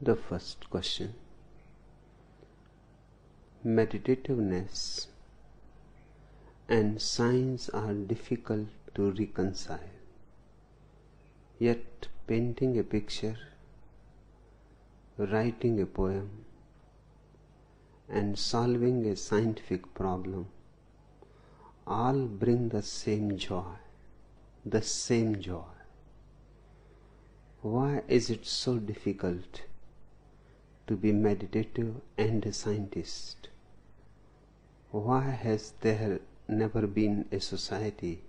The first question: meditativeness and science are difficult to reconcile, yet painting a picture, writing a poem, and solving a scientific problem all bring the same joy, the same joy. Why is it so difficult to be meditative and a scientist? Why has there never been a society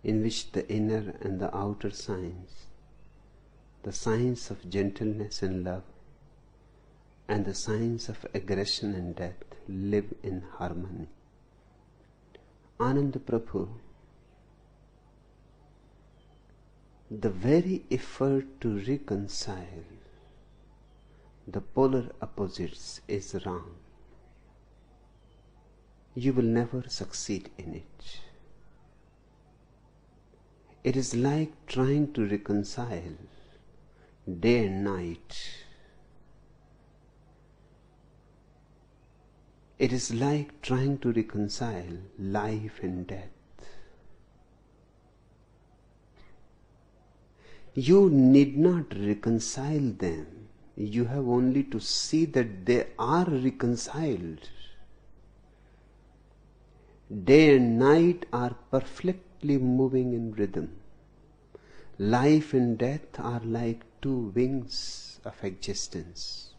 in which the inner and the outer science, the science of gentleness and love, and the science of aggression and death live in harmony? Ananda Prabhu, the very effort to reconcile the polar opposites is wrong. You will never succeed in it. It is like trying to reconcile day and night. It is like trying to reconcile life and death. You need not reconcile them. You have only to see that they are reconciled. Day and night are perfectly moving in rhythm. Life and death are like two wings of existence.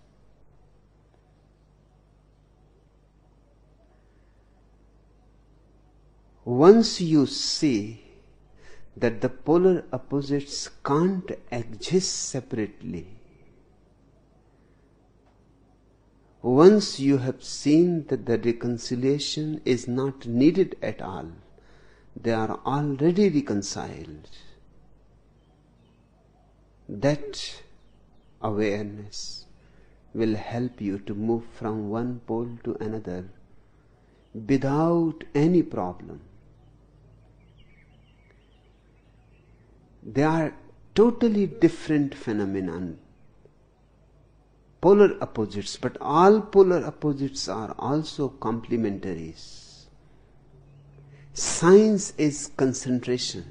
Once you see that the polar opposites can't exist separately, once you have seen that the reconciliation is not needed at all, they are already reconciled, that awareness will help you to move from one pole to another without any problem. They are totally different phenomena, polar opposites, but all polar opposites are also complementaries. Science is concentration.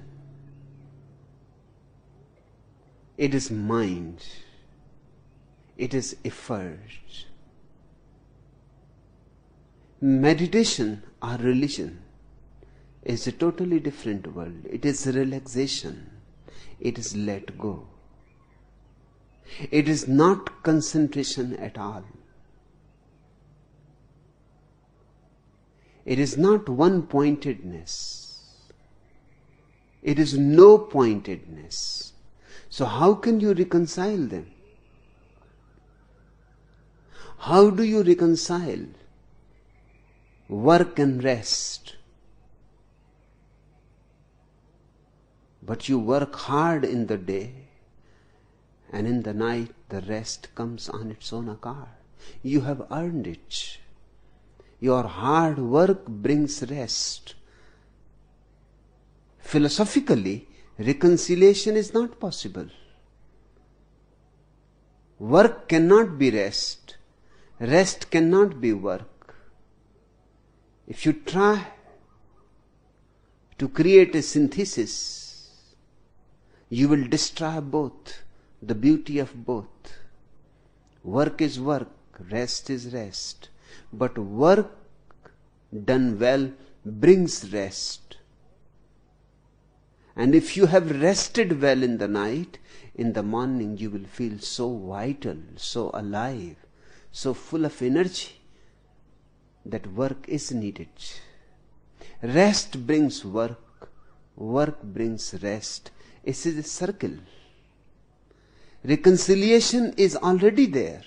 It is mind. It is effort. Meditation or religion is a totally different world. It is relaxation. It is let go. It is not concentration at all. It is not one-pointedness. It is no-pointedness. So how can you reconcile them? How do you reconcile work and rest? But you work hard in the day, and in the night the rest comes on its own account. You have earned it. Your hard work brings rest. Philosophically, reconciliation is not possible. Work cannot be rest. Rest cannot be work. If you try to create a synthesis, you will destroy both, the beauty of both. Work is work, rest is rest. But work done well brings rest. And if you have rested well in the night, in the morning you will feel so vital, so alive, so full of energy that work is needed. Rest brings work, work brings rest. It is a circle. Reconciliation is already there.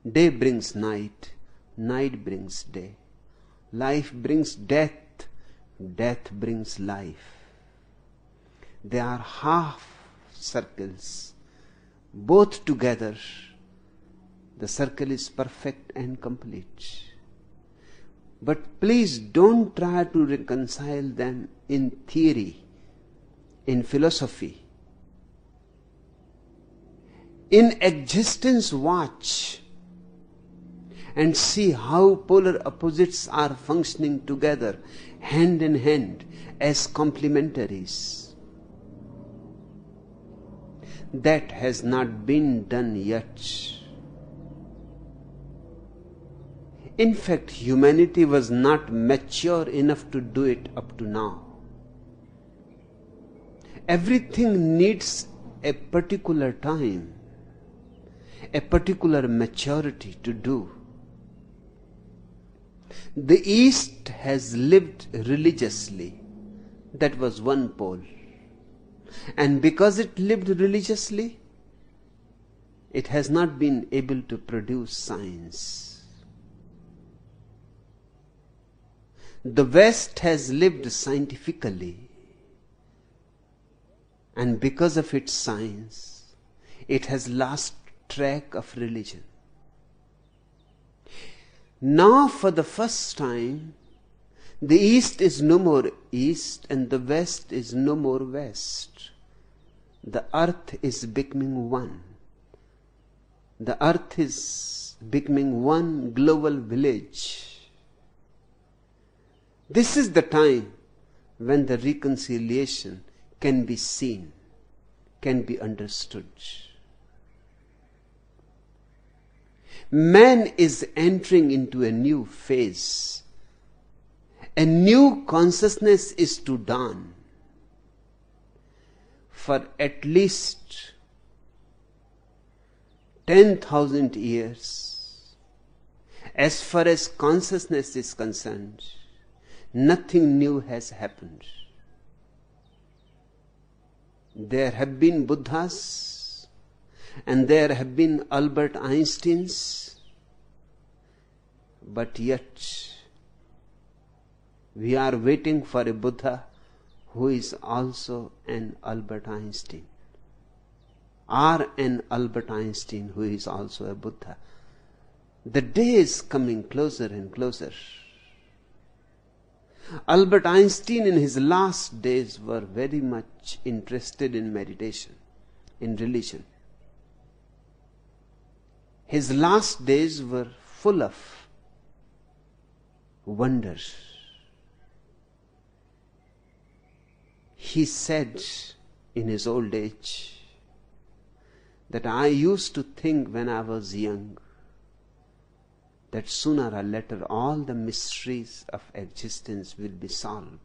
Day brings night, night brings day. Life brings death, death brings life. They are half circles. Both together, the circle is perfect and complete. But please don't try to reconcile them in theory, in philosophy. In existence, watch and see how polar opposites are functioning together, hand in hand, as complementaries. That has not been done yet. In fact, humanity was not mature enough to do it up to now. Everything needs a particular time, a particular maturity to do. The East has lived religiously. That was one pole. And because it lived religiously, it has not been able to produce science. The West has lived scientifically. And because of its science, it has lost track of religion. Now, for the first time, the East is no more East and the West is no more West. The earth is becoming one. The earth is becoming one global village. This is the time when the reconciliation can be seen, can be understood. Man is entering into a new phase. A new consciousness is to dawn. For at least 10,000 years, as far as consciousness is concerned, nothing new has happened. There have been Buddhas and there have been Albert Einsteins, but yet we are waiting for a Buddha who is also an Albert Einstein, or an Albert Einstein who is also a Buddha. The day is coming closer and closer. Albert Einstein in his last days were very much interested in meditation, in religion. His last days were full of wonders. He said in his old age that I used to think when I was young that sooner or later all the mysteries of existence will be solved.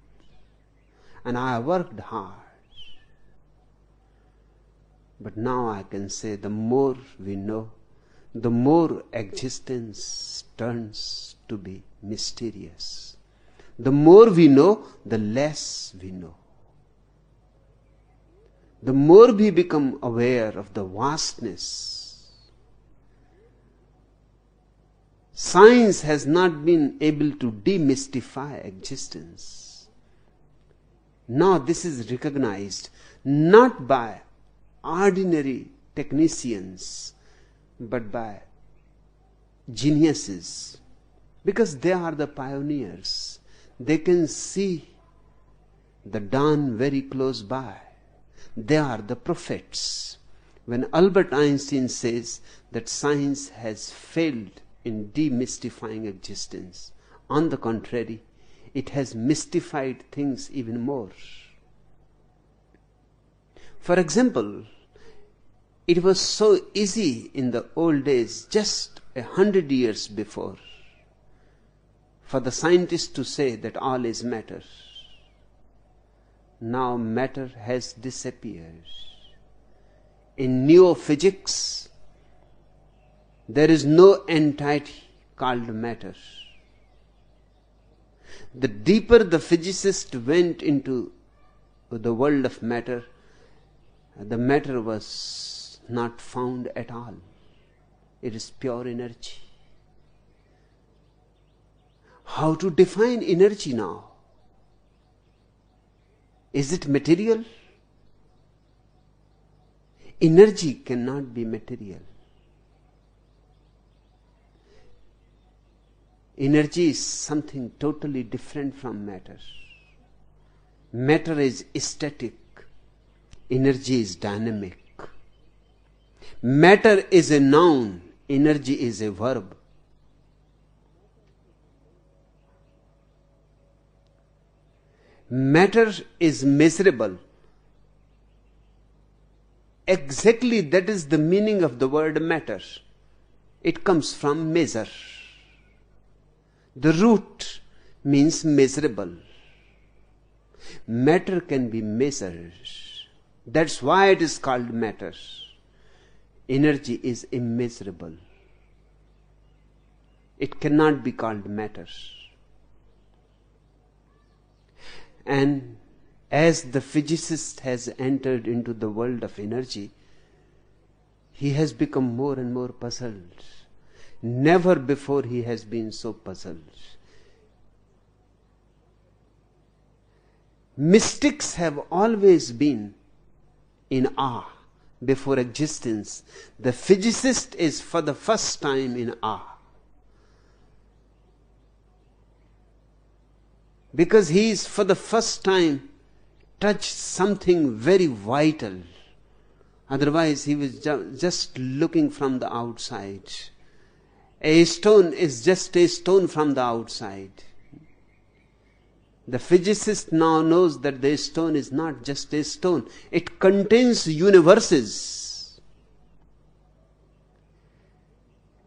And I worked hard. But now I can say the more we know, the more existence turns to be mysterious. The more we know, the less we know. The more we become aware of the vastness. Science has not been able to demystify existence. Now this is recognized not by ordinary technicians, but by geniuses, because they are the pioneers. They can see the dawn very close by. They are the prophets. When Albert Einstein says that science has failed in demystifying existence, on the contrary, it has mystified things even more. For example, it was so easy in the old days, just 100 years before, for the scientists to say that all is matter. Now matter has disappeared. In neophysics, there is no entity called matter. The deeper the physicist went into the world of matter, the matter was not found at all. It is pure energy. How to define energy now? Is it material? Energy cannot be material. Energy is something totally different from matter. Matter is static. Energy is dynamic. Matter is a noun, energy is a verb. Matter is measurable. Exactly that is the meaning of the word matter. It comes from measure. The root means measurable. Matter can be measured. That's why it is called matter. Energy is immeasurable. It cannot be called matter. And as the physicist has entered into the world of energy, he has become more and more puzzled. Never before he has been so puzzled. Mystics have always been in awe before existence. The physicist is for the first time in awe. Because he is for the first time touched something very vital. Otherwise he was just looking from the outside. A stone is just a stone from the outside. The physicist now knows that the stone is not just a stone. It contains universes.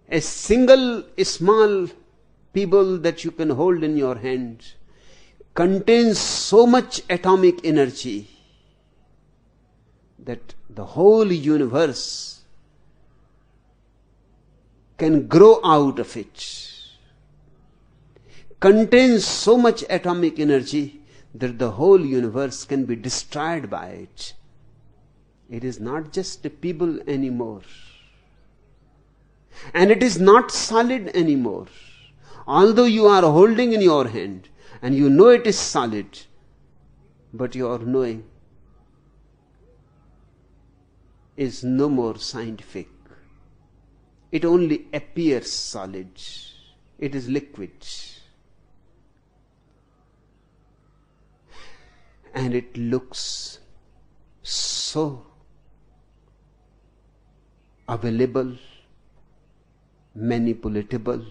A single small pebble that you can hold in your hand contains so much atomic energy that the whole universe can grow out of it. Contains so much atomic energy that the whole universe can be destroyed by it. It is not just a pebble anymore. And it is not solid anymore. Although you are holding in your hand and you know it is solid, but your knowing is no more scientific. It only appears solid. It is liquid. And it looks so available, manipulatable.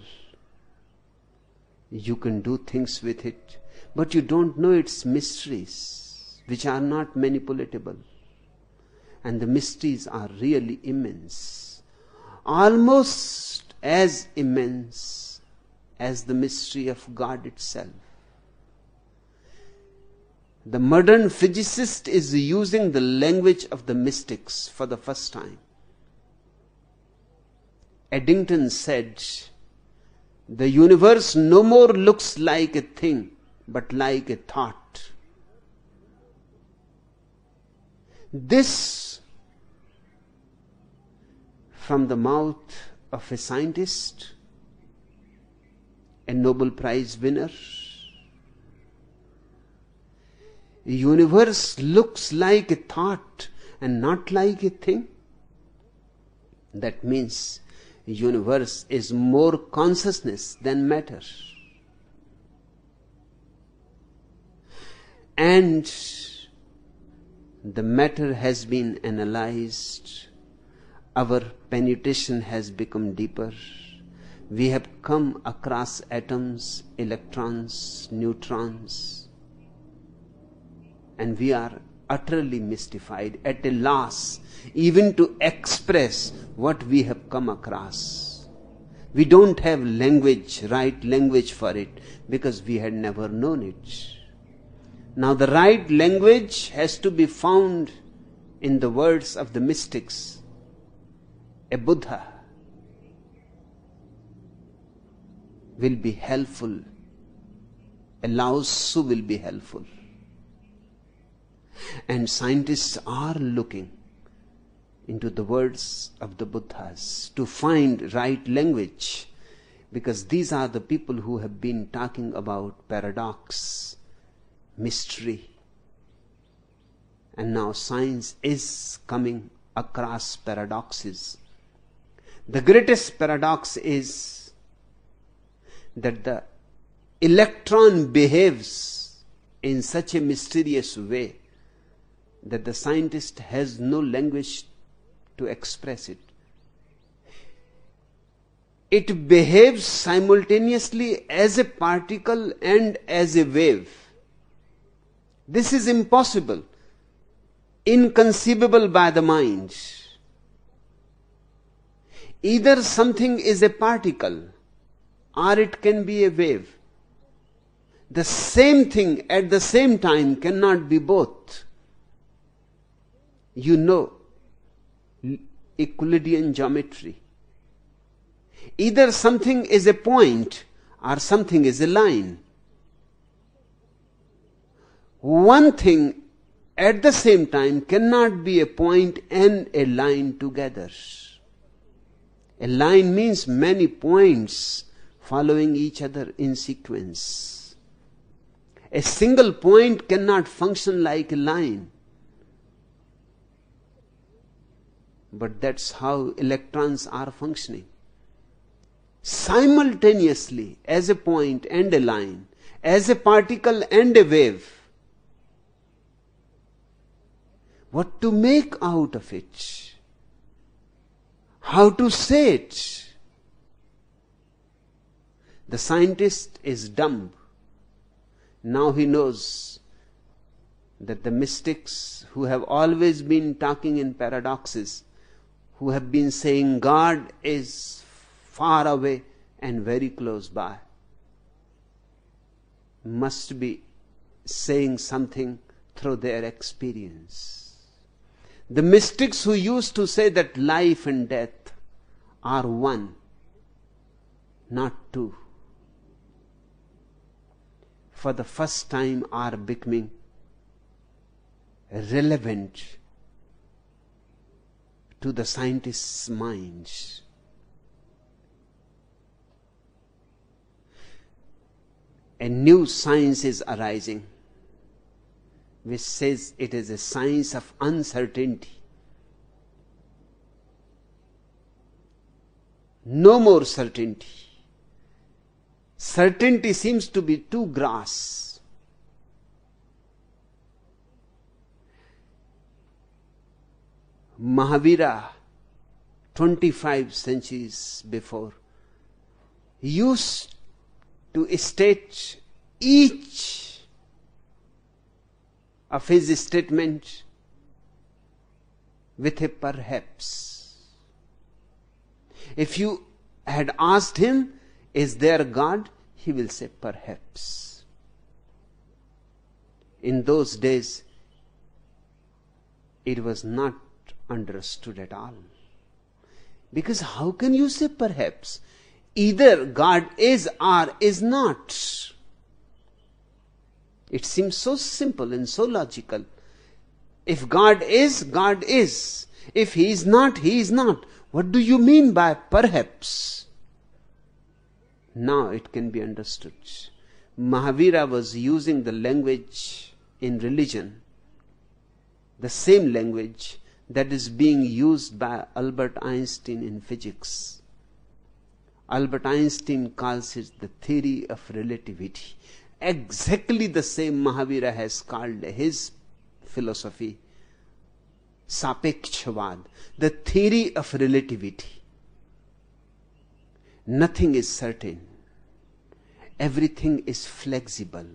You can do things with it, but you don't know its mysteries, which are not manipulatable. And the mysteries are really immense, almost as immense as the mystery of God itself. The modern physicist is using the language of the mystics for the first time. Eddington said, "The universe no more looks like a thing, but like a thought." This, from the mouth of a scientist, a Nobel Prize winner. The universe looks like a thought and not like a thing. That means the universe is more consciousness than matter. And the matter has been analyzed. Our penetration has become deeper. We have come across atoms, electrons, neutrons, and we are utterly mystified, at a loss even to express what we have come across. We don't have language, right language for it, because we had never known it. Now the right language has to be found in the words of the mystics. A Buddha will be helpful. A Lao Tzu will be helpful. And scientists are looking into the words of the Buddhas to find right language, because these are the people who have been talking about paradox, mystery. And now science is coming across paradoxes. The greatest paradox is that the electron behaves in such a mysterious way that the scientist has no language to express it. It behaves simultaneously as a particle and as a wave. This is impossible, inconceivable by the mind. Either something is a particle or it can be a wave. The same thing at the same time cannot be both. You know Euclidean geometry. Either something is a point or something is a line. One thing at the same time cannot be a point and a line together. A line means many points following each other in sequence. A single point cannot function like a line. But that's how electrons are functioning. Simultaneously, as a point and a line, as a particle and a wave. What to make out of it? How to say it? The scientist is dumb. Now he knows that the mystics who have always been talking in paradoxes, who have been saying God is far away and very close by, must be saying something through their experience. The mystics who used to say that life and death are one, not two, for the first time are becoming relevant to the scientists' minds. A new science is arising, which says it is a science of uncertainty. No more certainty. Certainty seems to be too gross. Mahavira, 25 centuries before, used to state each of his statements with a perhaps. If you had asked him, is there God? He will say perhaps. In those days, it was not understood at all. Because how can you say perhaps? Either God is or is not. It seems so simple and so logical. If God is, God is. If He is not, He is not. What do you mean by perhaps? Now it can be understood. Mahavira was using the language in religion, the same language that is being used by Albert Einstein in physics. Albert Einstein calls it the theory of relativity. Exactly the same Mahavira has called his philosophy, Sapekshavad, the theory of relativity. Nothing is certain. Everything is flexible,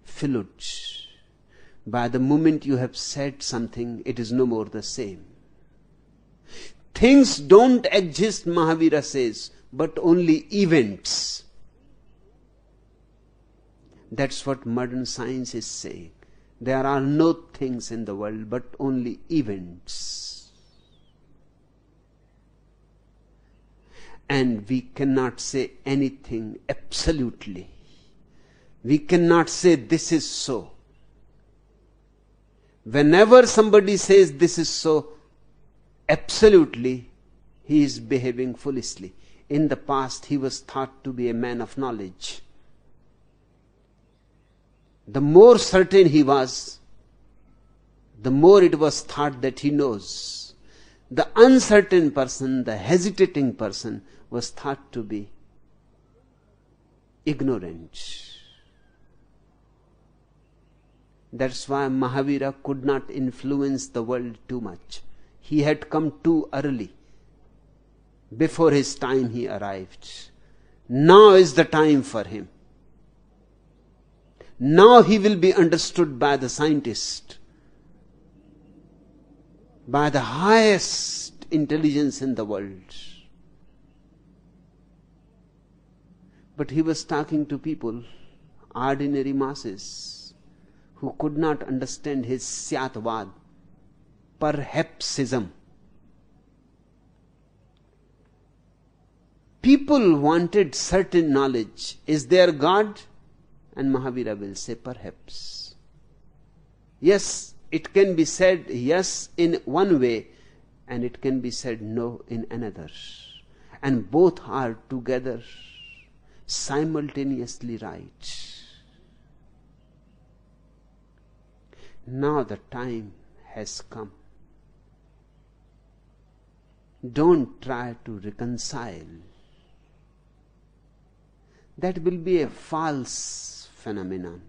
fluid. By the moment you have said something, it is no more the same. Things don't exist, Mahavira says, but only events. That's what modern science is saying. There are no things in the world, but only events. And we cannot say anything absolutely. We cannot say this is so. Whenever somebody says this is so, absolutely, he is behaving foolishly. In the past, he was thought to be a man of knowledge. The more certain he was, the more it was thought that he knows. The uncertain person, the hesitating person, was thought to be ignorant. That's why Mahavira could not influence the world too much. He had come too early. before his time he arrived. Now is the time for him. Now he will be understood by the scientist, by the highest intelligence in the world. But he was talking to people, ordinary masses, who could not understand his Syatvad, perhapsism. People wanted certain knowledge. Is there God? And Mahavira will say, perhaps. Yes, it can be said yes in one way, and it can be said no in another. And both are together simultaneously right. Now the time has come. Don't try to reconcile. That will be a false phenomenon.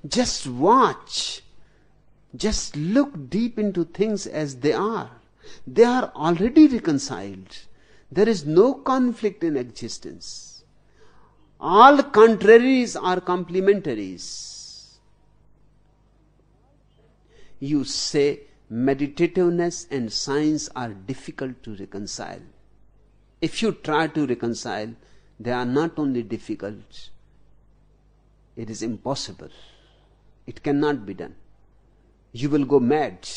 Just watch. Just look deep into things as they are. They are already reconciled. There is no conflict in existence. All contraries are complementaries. You say meditativeness and science are difficult to reconcile. If you try to reconcile, they are not only difficult, it is impossible. It cannot be done. You will go mad.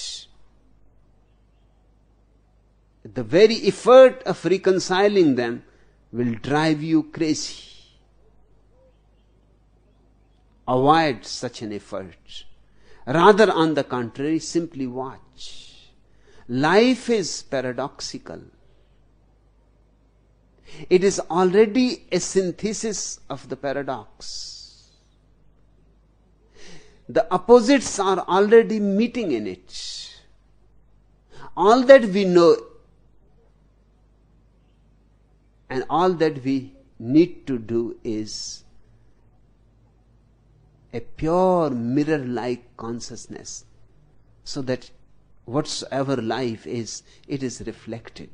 The very effort of reconciling them will drive you crazy. Avoid such an effort. Rather, on the contrary, simply watch. Life is paradoxical. It is already a synthesis of the paradox. The opposites are already meeting in it. All that we know and all that we need to do is a pure mirror-like consciousness, so that whatsoever life is, it is reflected.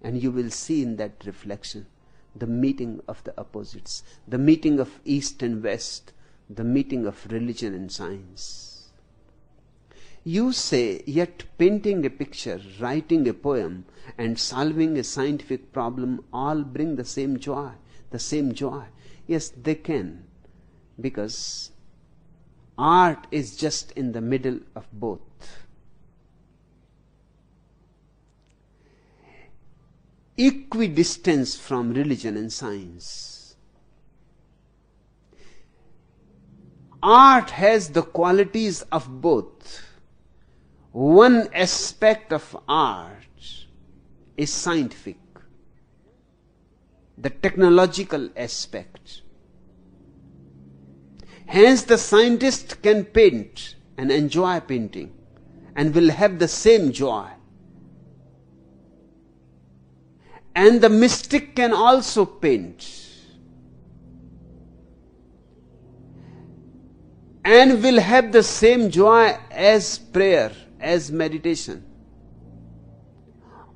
And you will see in that reflection the meeting of the opposites, the meeting of East and West, the meeting of religion and science. You say, yet painting a picture, writing a poem, and solving a scientific problem all bring the same joy, the same joy. Yes, they can, because art is just in the middle of both. Equidistance from religion and science. Art has the qualities of both. One aspect of art is scientific, the technological aspect. Hence the scientist can paint and enjoy painting and will have the same joy. And the mystic can also paint and will have the same joy as prayer, as meditation.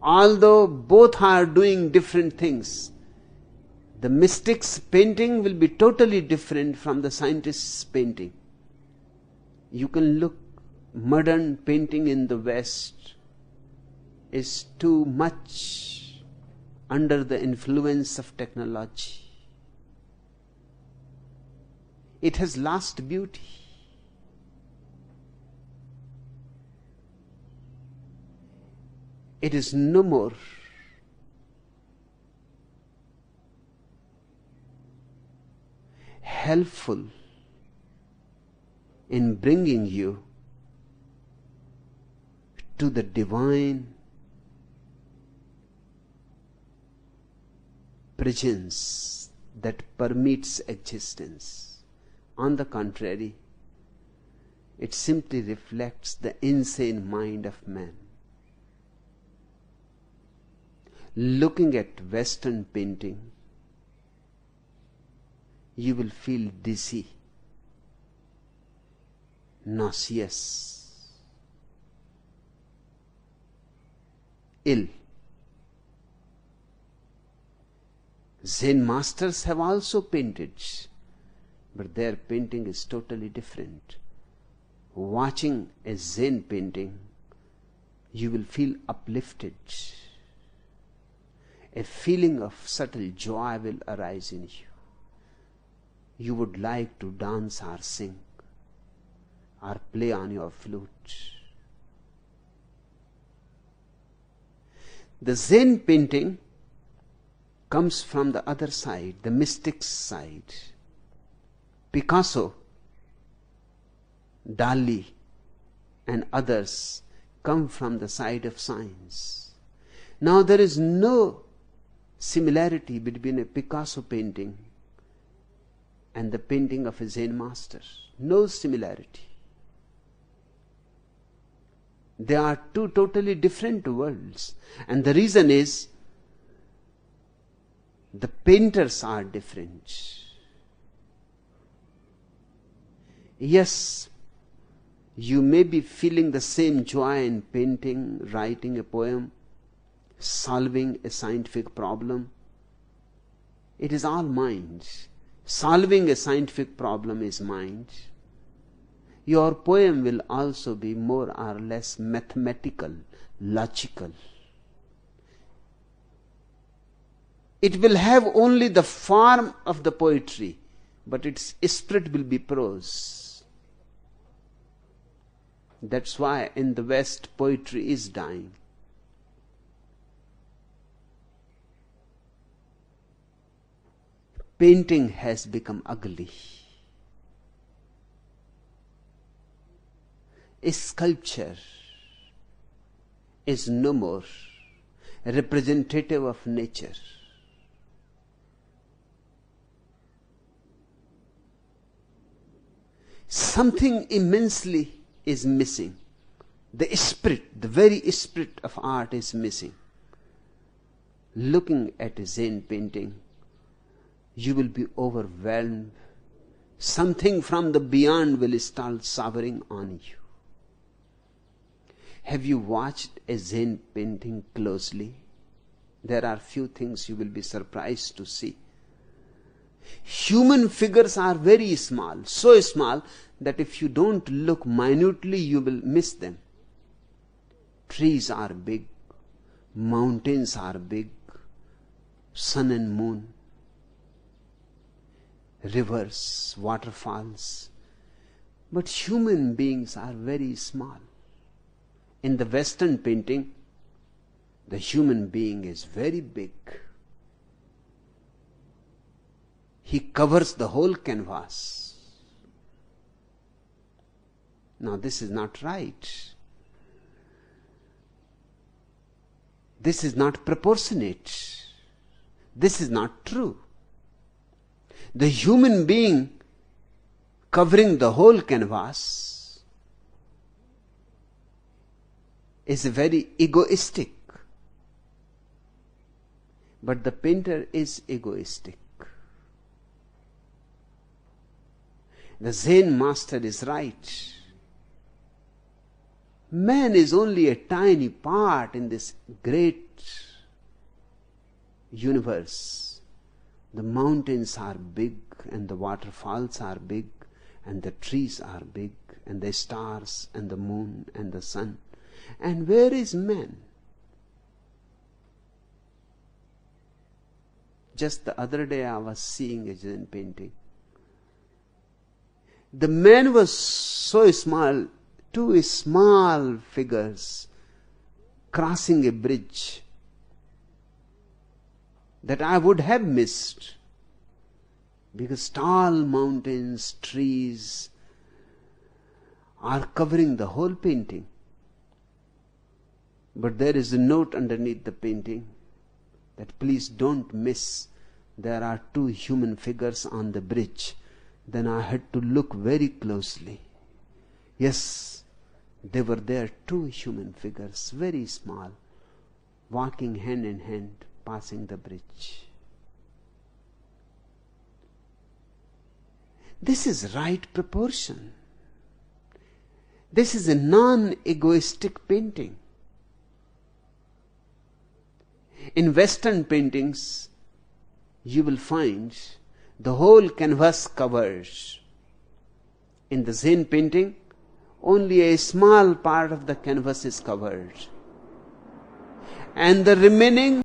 Although both are doing different things, the mystic's painting will be totally different from the scientist's painting. You can look, modern painting in the West is too much under the influence of technology. It has lost beauty. It is no more helpful in bringing you to the divine presence that permeates existence. On the contrary, it simply reflects the insane mind of man. Looking at Western painting, you will feel dizzy, nauseous, ill. Zen masters have also painted, but their painting is totally different. Watching a Zen painting, you will feel uplifted. A feeling of subtle joy will arise in you. You would like to dance or sing or play on your flute. The Zen painting comes from the other side, the mystic's side. Picasso, Dali, and others come from the side of science. Now there is no similarity between a Picasso painting and the painting of a Zen master. No similarity. They are two totally different worlds. And the reason is, the painters are different. Yes, you may be feeling the same joy in painting, writing a poem, solving a scientific problem. It is all mind. Solving a scientific problem is mind. Your poem will also be more or less mathematical, logical. It will have only the form of the poetry, but its spirit will be prose. That's why in the West poetry is dying. Painting has become ugly. Sculpture is no more representative of nature. Something immensely is missing. The spirit, the very spirit of art is missing. Looking at a Zen painting, you will be overwhelmed. Something from the beyond will start showering on you. Have you watched a Zen painting closely? There are few things you will be surprised to see. Human figures are very small, so small that if you don't look minutely, you will miss them. Trees are big, mountains are big, sun and moon, rivers, waterfalls. But human beings are very small. In the Western painting, the human being is very big. He covers the whole canvas. Now this is not right. This is not proportionate. This is not true. The human being covering the whole canvas is very egoistic. But the painter is egoistic. The Zen master is right. Man is only a tiny part in this great universe. The mountains are big, and the waterfalls are big, and the trees are big, and the stars, and the moon, and the sun. And where is man? Just the other day I was seeing a Zen painting. The man was so small, two small figures crossing a bridge, that I would have missed, because tall mountains, trees are covering the whole painting. But there is a note underneath the painting that please don't miss, there are two human figures on the bridge. Then I had to look very closely. Yes, they were there, two human figures, very small, walking hand in hand, passing the bridge. This is right proportion. This is a non-egoistic painting. In Western paintings, you will find the whole canvas covered. In the Zen painting, only a small part of the canvas is covered, and the remaining